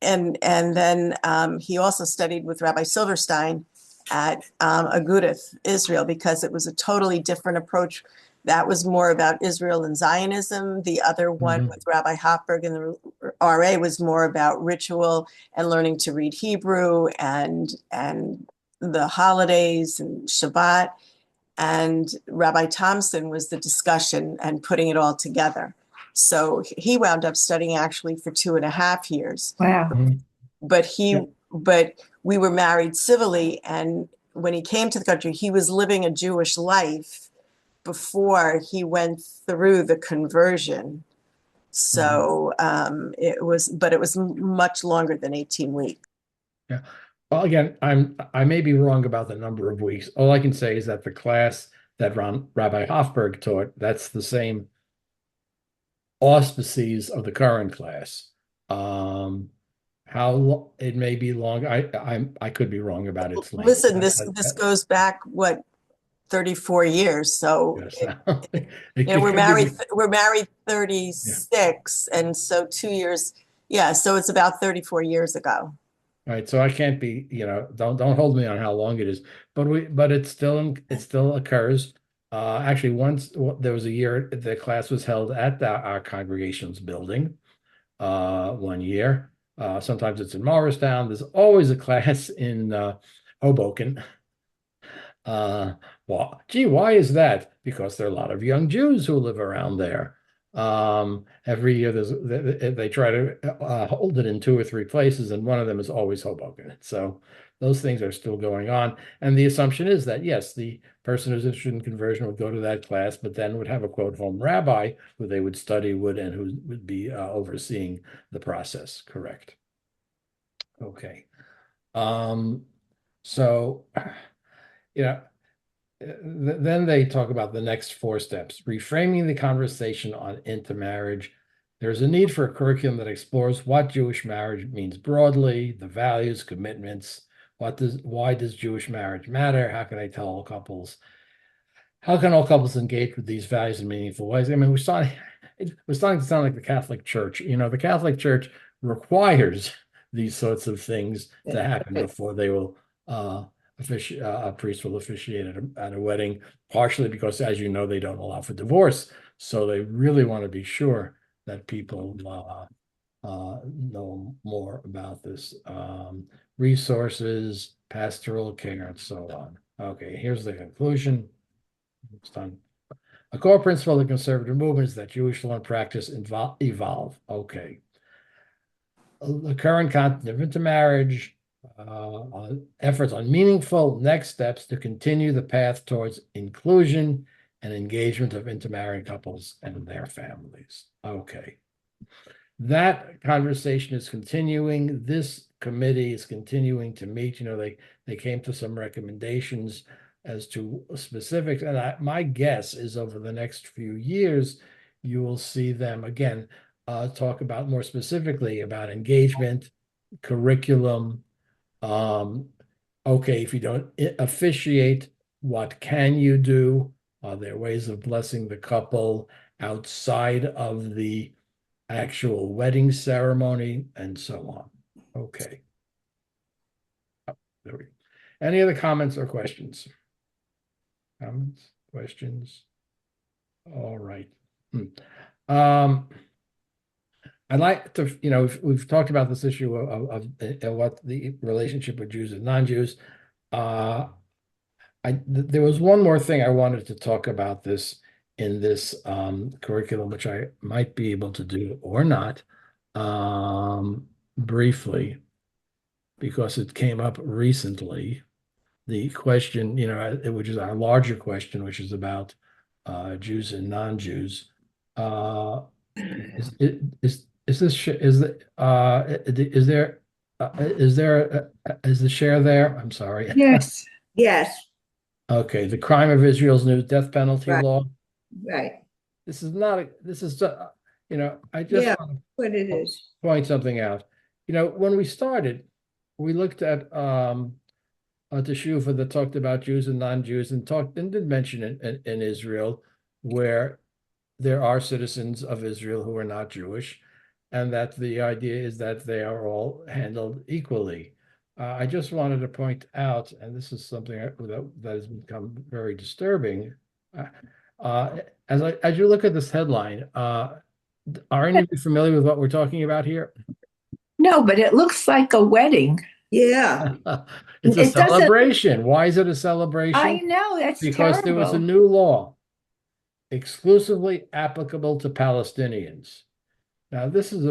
G: And then he also studied with Rabbi Silverstein at Agudath, Israel, because it was a totally different approach. That was more about Israel and Zionism. The other one with Rabbi Hofberg and the RA was more about ritual and learning to read Hebrew and the holidays and Shabbat. And Rabbi Thompson was the discussion and putting it all together. So he wound up studying actually for 2.5 years.
C: Wow.
G: But we were married civilly, and when he came to the country, he was living a Jewish life before he went through the conversion. So it was much longer than 18 weeks.
A: Yeah. Well, again, I may be wrong about the number of weeks. All I can say is that the class that Rabbi Hofberg taught, that's the same auspices of the current class. How it may be long, I could be wrong about its length.
G: Listen, this goes back 34 years. So
A: Yes.
G: we're married 36, and so 2 years. Yeah, so it's about 34 years ago.
A: Right, so I can't be, don't hold me on how long it is, but it still occurs. Actually, once there was a year the class was held at our congregation's building. 1 year. Sometimes it's in Morristown. There's always a class in Hoboken. Well, gee, why is that? Because there are a lot of young Jews who live around there. Every year they try to hold it in 2 or 3 places, and one of them is always Hoboken. So those things are still going on. And the assumption is that, yes, the person who's interested in conversion would go to that class, but then would have a quote home rabbi who they would study with and who would be overseeing the process. Correct. Okay. So, then they talk about the next 4 steps: reframing the conversation on intermarriage. There's a need for a curriculum that explores what Jewish marriage means broadly, the values, commitments. Why does Jewish marriage matter? How can all couples engage with these values in meaningful ways? I mean, we're starting to sound like the Catholic Church. The Catholic Church requires these sorts of things to happen before they will a priest will officiate at a wedding, partially because, as you know, they don't allow for divorce. So they really want to be sure that people know more about this. Resources, pastoral care, and so on. Okay, here's the conclusion. It's done. A core principle of the conservative movement is that Jewish law and practice evolve. Okay. The current content of intermarriage, efforts on meaningful next steps to continue the path towards inclusion and engagement of intermarried couples and their families. Okay. That conversation is continuing. This committee is continuing to meet. They came to some recommendations as to specifics. And my guess is over the next few years, you will see them again talk about more specifically about engagement, curriculum. Okay, if you don't officiate, what can you do? Are there ways of blessing the couple outside of the actual wedding ceremony and so on? Okay. There we go. Any other comments or questions? Comments, questions? All right. I'd like to, we've talked about this issue of what the relationship with Jews and non-Jews. There was one more thing I wanted to talk about this in this curriculum, which I might be able to do or not briefly, because it came up recently. The question, which is a larger question, which is about Jews and non-Jews. Is the share there? I'm sorry.
C: Yes.
D: Yes,
A: Okay, the crime of Israel's new death penalty
D: Right.
A: law.
D: right.
A: This is not I just
D: Yeah.
A: want to
D: What it is.
A: point something out. When we started, we looked at a teshuva that talked about Jews and non-Jews and did mention in Israel where there are citizens of Israel who are not Jewish, and that the idea is that they are all handled equally. I just wanted to point out, and this is something that has become very disturbing. As you look at this headline, are any of you familiar with what we're talking about here?
C: No, but it looks like a wedding.
D: Yeah,
A: It's a
C: It doesn't-
A: celebration. Why is it a
C: I
A: celebration?
C: know, that's
A: Because there was a
C: terrible.
A: new law exclusively applicable to Palestinians. Now, this has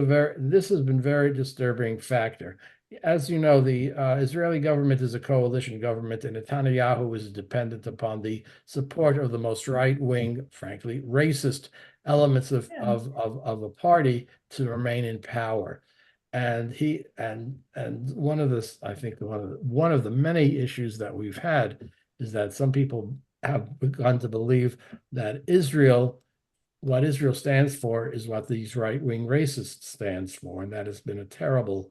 A: been very disturbing factor. As you know, the Israeli government is a coalition government, and Netanyahu is dependent upon the support of the most right-wing, frankly, racist elements of a party to remain in power. And one of the, I think one of the many issues that we've had is that some people have begun to believe that what Israel stands for is what these right-wing racists stands for, and that has been a terrible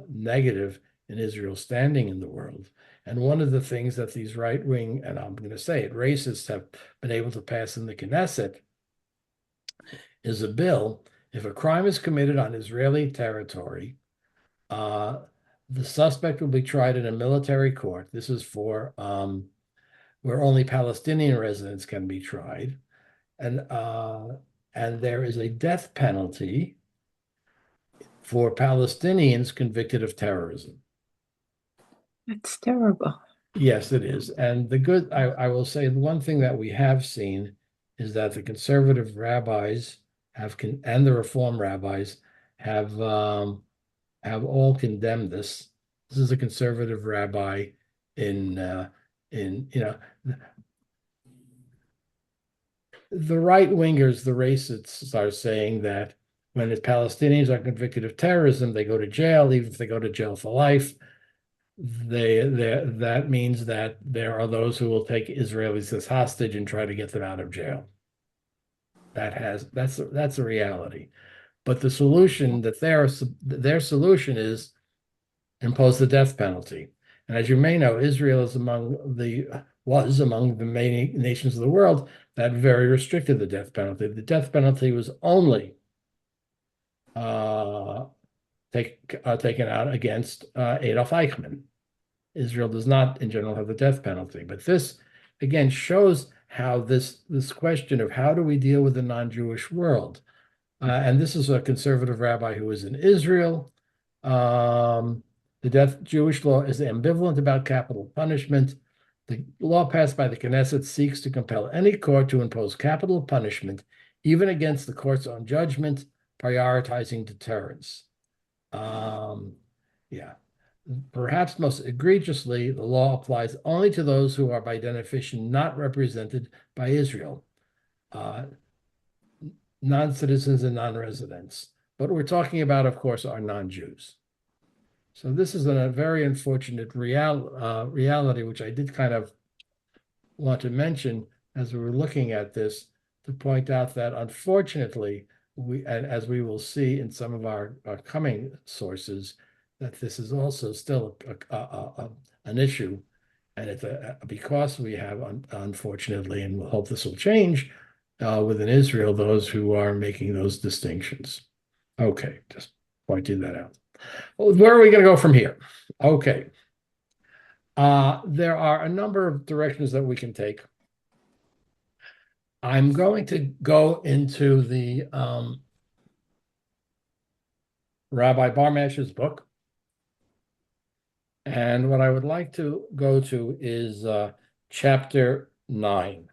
A: negative in Israel's standing in the world. And one of the things that these right-wing, and I'm going to say it, racists have been able to pass in the Knesset is a bill. If a crime is committed on Israeli territory, the suspect will be tried in a military court. This is for where only Palestinian residents can be tried. And there is a death penalty for Palestinians convicted of terrorism.
C: That's terrible.
A: Yes, it is. And I will say the one thing that we have seen is that the conservative rabbis and the reform rabbis have all condemned this. This is a conservative rabbi in the right wingers, the racists are saying that when the Palestinians are convicted of terrorism, they go to jail, even if they go to jail for life. That means that there are those who will take Israelis as hostage and try to get them out of jail. That's a reality. But the solution that their solution is impose the death penalty. And as you may know, Israel was among the main nations of the world that very restricted the death penalty. The death penalty was only taken out against Adolf Eichmann. Israel does not, in general, have the death penalty. But this, again, shows how this question of how do we deal with the non-Jewish world. And this is a conservative rabbi who was in Israel. The Jewish law is ambivalent about capital punishment. The law passed by the Knesset seeks to compel any court to impose capital punishment, even against the court's own judgment, prioritizing deterrence. Yeah. Perhaps most egregiously, the law applies only to those who are by definition not represented by Israel, non-citizens and non-residents. But we're talking about, of course, are non-Jews. So this is a very unfortunate reality, which I did kind of want to mention as we were looking at this, to point out that unfortunately, and as we will see in some of our coming sources, that this is also still an issue. And it's because we have, unfortunately, and we'll hope this will change within Israel, those who are making those distinctions. Okay, just pointing that out. Well, where are we going to go from here? Okay. There are a number of directions that we can take. I'm going to go into the Rabbi Barmash's book. And what I would like to go to is chapter 9.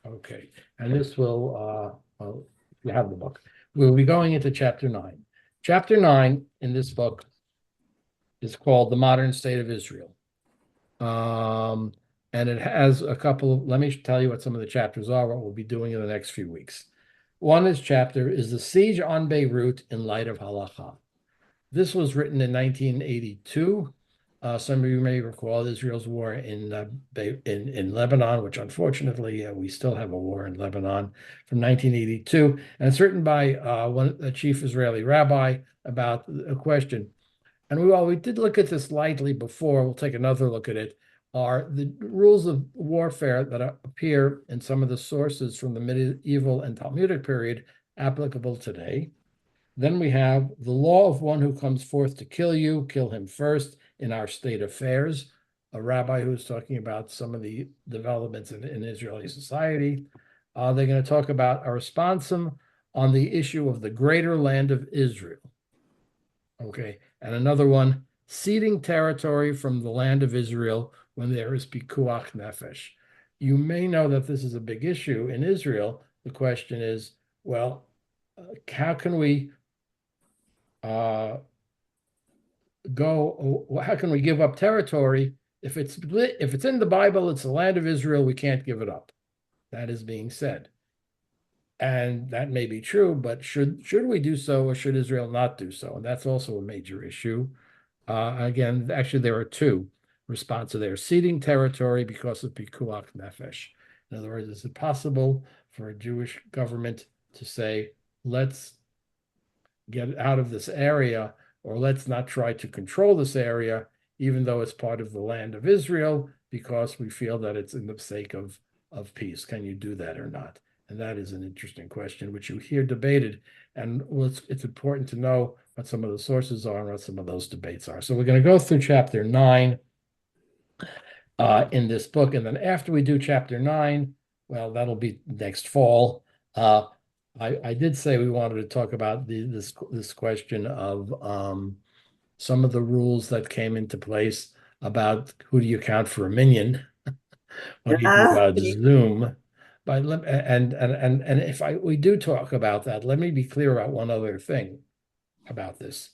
A: Okay, and this will, well, you have the book. We'll be going into chapter 9. Chapter 9 in this book is called The Modern State of Israel. And it has a couple of, let me tell you what some of the chapters are, what we'll be doing in the next few weeks. One chapter is the siege on Beirut in light of Halacha. This was written in 1982. Some of you may recall Israel's war in Lebanon, which unfortunately we still have a war in Lebanon from 1982. And it's written by a chief Israeli rabbi about a question. And we did look at this lightly before. We'll take another look at it. Are the rules of warfare that appear in some of the sources from the medieval and Talmudic period applicable today? Then we have the law of one who comes forth to kill you, kill him first in our state affairs. A rabbi who's talking about some of the developments in Israeli society. They're going to talk about a responsum on the issue of the greater land of Israel. Okay, and another one, ceding territory from the land of Israel when there is pikuach nefesh. You may know that this is a big issue in Israel. The question is, well, how can we how can we give up territory if it's in the Bible, it's the land of Israel, we can't give it up. That is being said. And that may be true, but should we do so or should Israel not do so? And that's also a major issue. Again, actually, there are two responses there. Ceding territory because of pikuach nefesh. In other words, is it possible for a Jewish government to say, let's get out of this area, or let's not try to control this area, even though it's part of the land of Israel, because we feel that it's in the sake of peace? Can you do that or not? And that is an interesting question, which you hear debated. And it's important to know what some of the sources are and what some of those debates are. So we're going to go through chapter 9 in this book. And then after we do chapter 9, well, that'll be next fall. I did say we wanted to talk about this question of some of the rules that came into place about who do you count for a minion? What do you do about Zoom? And if we do talk about that, let me be clear about one other thing about this.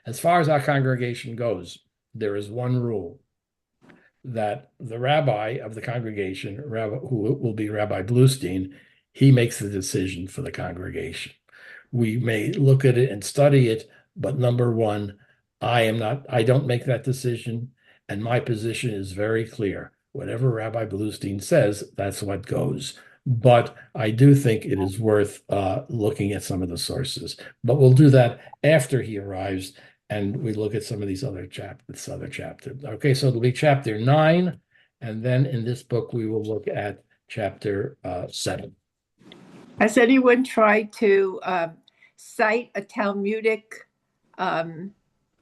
A: As far as our congregation goes, there is one rule that the rabbi of the congregation, who will be Rabbi Bluestein, he makes the decision for the congregation. We may look at it and study it, but number one, I don't make that decision, and my position is very clear. Whatever Rabbi Bluestein says, that's what goes. But I do think it is worth looking at some of the sources. But we'll do that after he arrives, and we look at some of these other chapters. Okay, so it'll be chapter 9, and then in this book we will look at chapter 7.
C: Has anyone tried to cite a Talmudic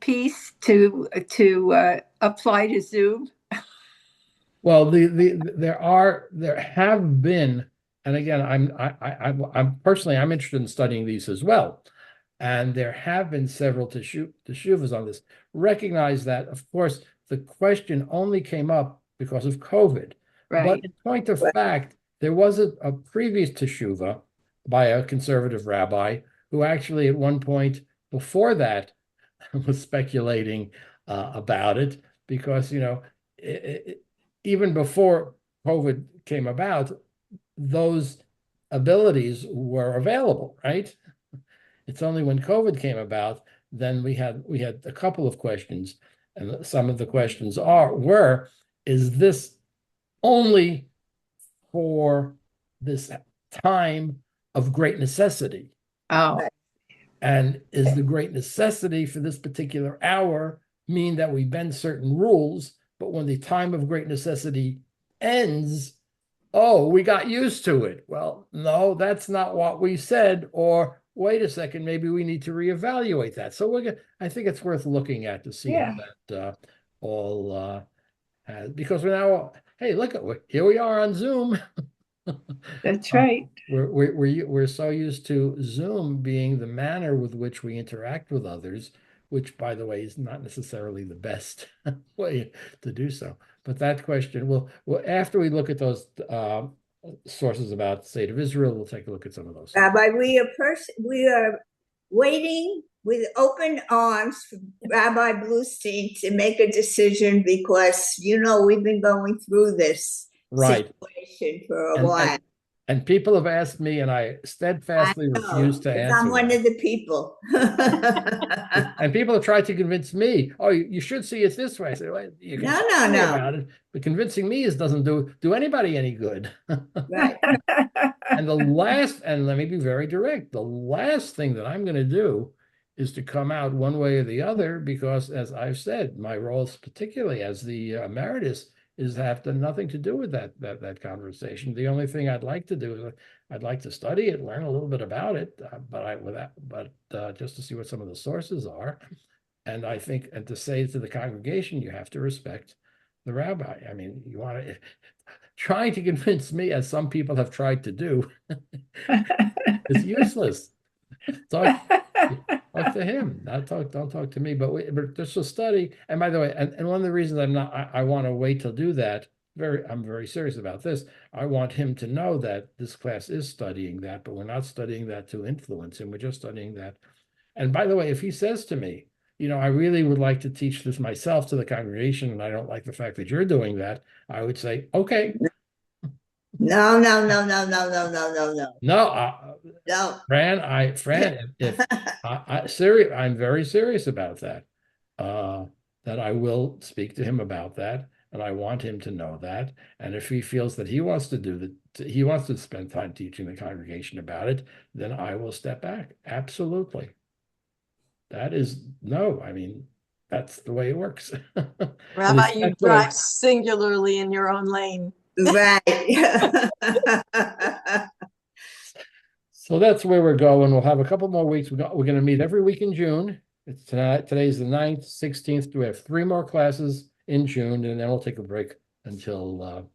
C: piece to apply to Zoom?
A: Well, there have been, and again, I'm personally interested in studying these as well, and there have been several teshuvas on this. Recognize that, of course, the question only came up because of COVID.
C: Right.
A: But in point of fact, there was a previous teshuva by a conservative rabbi who actually at one point before that was speculating about it because, even before COVID came about, those abilities were available, right? It's only when COVID came about, then we had a couple of questions, and some of the questions were, is this only for this time of great necessity?
C: Oh,
A: And is the great necessity for this particular hour mean that we bend certain rules, but when the time of great necessity ends, oh, we got used to it? Well, no, that's not what we said. Or wait a second, maybe we need to reevaluate that. So I think it's worth looking at to see how that all has, because we're now, hey, look at here we are on Zoom.
C: that's right.
A: We're so used to Zoom being the manner with which we interact with others, which, by the way, is not necessarily the best way to do so. But that question, well, after we look at those sources about the state of Israel, we'll take a look at some of those.
D: Rabbi, we are waiting with open arms for Rabbi Bluestein to make a decision because, we've been going through this
A: Right.
D: situation for a while.
A: And people have asked me, and I steadfastly refuse to answer.
D: I'm one of the people.
A: And people have tried to convince me, oh, you should see it this way. I say, well, you can
D: No.
A: about it, but convincing me doesn't do anybody any good.
D: Right.
A: And let me be very direct, the last thing that I'm going to do is to come out one way or the other, because as I've said, my role, particularly as the emeritus, is have nothing to do with that conversation. The only thing I'd like to do is I'd like to study it, learn a little bit about it, but just to see what some of the sources are. And I think, and to say to the congregation, you have to respect the rabbi. I mean, you want to trying to convince me, as some people have tried to do, is useless. Talk to him. Don't talk to me. But just a study. And by the way, and one of the reasons I want to wait to do that. I'm very serious about this. I want him to know that this class is studying that, but we're not studying that to influence him. We're just studying that. And by the way, if he says to me, I really would like to teach this myself to the congregation, and I don't like the fact that you're doing that, I would say, okay.
D: No.
A: No, Fran, if I'm very serious about that. That I will speak to him about that, and I want him to know that. And if he feels that he wants to spend time teaching the congregation about it, then I will step back. Absolutely. That is I mean, that's the way it works.
G: Rabbi, you drive singularly in your own lane.
D: Right.
A: So that's where we're going. We'll have a couple more weeks. We're going to meet every week in June. It's today's the 9th, 16th. We have 3 more classes in June, and then we'll take a break until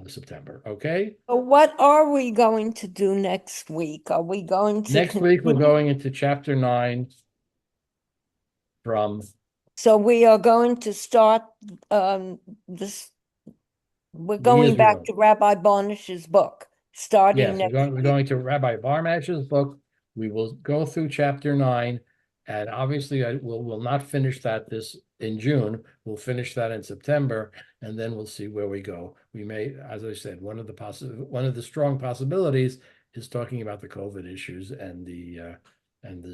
A: September. Okay.
F: So what are we going to do next week? Are we going to
A: next week? We're going into chapter 9 from.
F: So we are going to start this. We're going back to Rabbi Barnish's book, starting next
A: we're going to Rabbi Barnish's book. We will go through chapter 9, and obviously we'll not finish that in June. We'll finish that in September, and then we'll see where we go. We may, as I said, one of the strong possibilities is talking about the COVID issues and the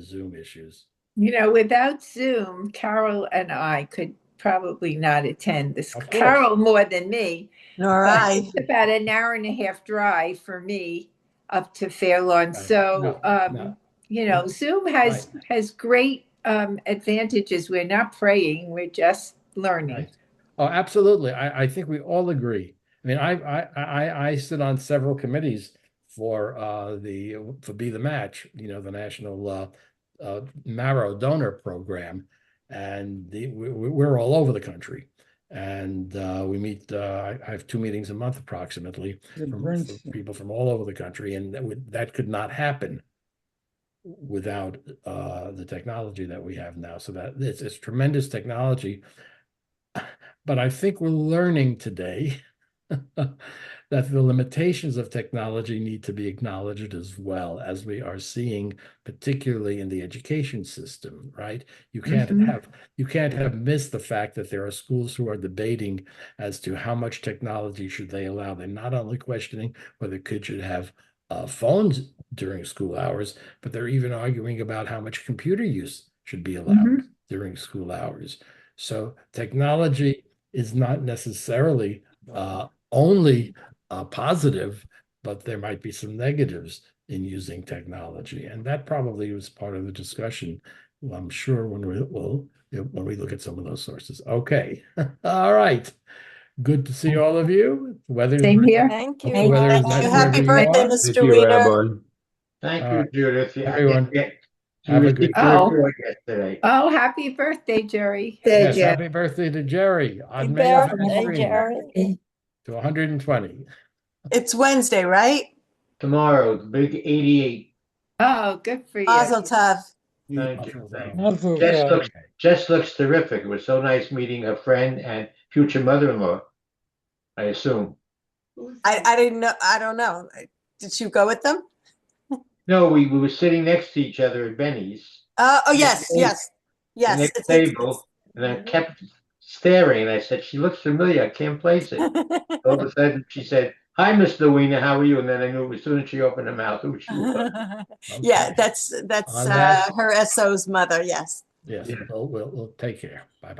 A: Zoom issues.
C: Without Zoom, Carol and I could probably not attend this. Carol more than me.
G: Nor I.
C: It's about an hour and a half drive for me up to Fair Lawn. So, Zoom has great advantages. We're not praying; we're just learning.
A: Right. Oh, absolutely. I think we all agree. I mean, I sit on several committees for Be the Match, the national marrow donor program, and we're all over the country, and we meet. I have 2 meetings a month approximately from people from all over the country, and that could not happen without the technology that we have now. So that it's tremendous technology, but I think we're learning today that the limitations of technology need to be acknowledged as well, as we are seeing, particularly in the education system, right? You can't have missed the fact that there are schools who are debating as to how much technology should they allow. They're not only questioning whether kids should have phones during school hours, but they're even arguing about how much computer use should be allowed during school hours. So technology is not necessarily only positive, but there might be some negatives in using technology, and that probably was part of the discussion. I'm sure when we look at some of those sources. Okay, all right. Good to see all of you. Weather
C: Same here.
F: Thank you.
C: Thank you.
A: weather is
G: Thank
A: nice
G: you.
A: wherever
G: Happy
A: you
G: birthday,
A: are.
B: Thank
G: Mr.
B: you,
G: Weiner.
B: Rabbi.
H: Thank
A: All
H: you,
A: right.
H: Judith.
A: Everyone,
H: She
A: have a
H: received
A: good
H: your
C: Oh.
H: report yesterday.
C: Oh, happy birthday, Jerry.
A: yes,
D: Jeff.
A: happy birthday to Jerry on
F: Happy
A: May
F: birthday,
A: 103
F: Jerry.
A: to 120.
G: It's Wednesday, right?
H: Tomorrow, the big 88.
C: Oh, good for you.
G: Mazel tov.
H: Thank you. Thank you.
E: Mazel
H: Jess
E: tov.
H: looks, Jess looks terrific. It was so nice meeting her friend and future mother-in-law, I assume.
G: I didn't know. I don't know. Did you go with them?
H: No, we were sitting next to each other at Benny's,
G: Oh, yes, yes,
H: the
G: yes.
H: next table, and I kept staring. And I said, "She looks familiar. I can't place it." All of a sudden, she said, "Hi, Mr. Wiener. How are you?" And then I knew as soon as she opened her mouth who she was.
G: Yeah,
A: Okay.
G: that's
A: On that-
G: her SO's mother. Yes.
A: Yes,
H: Yeah.
A: we'll take care. Bye-bye.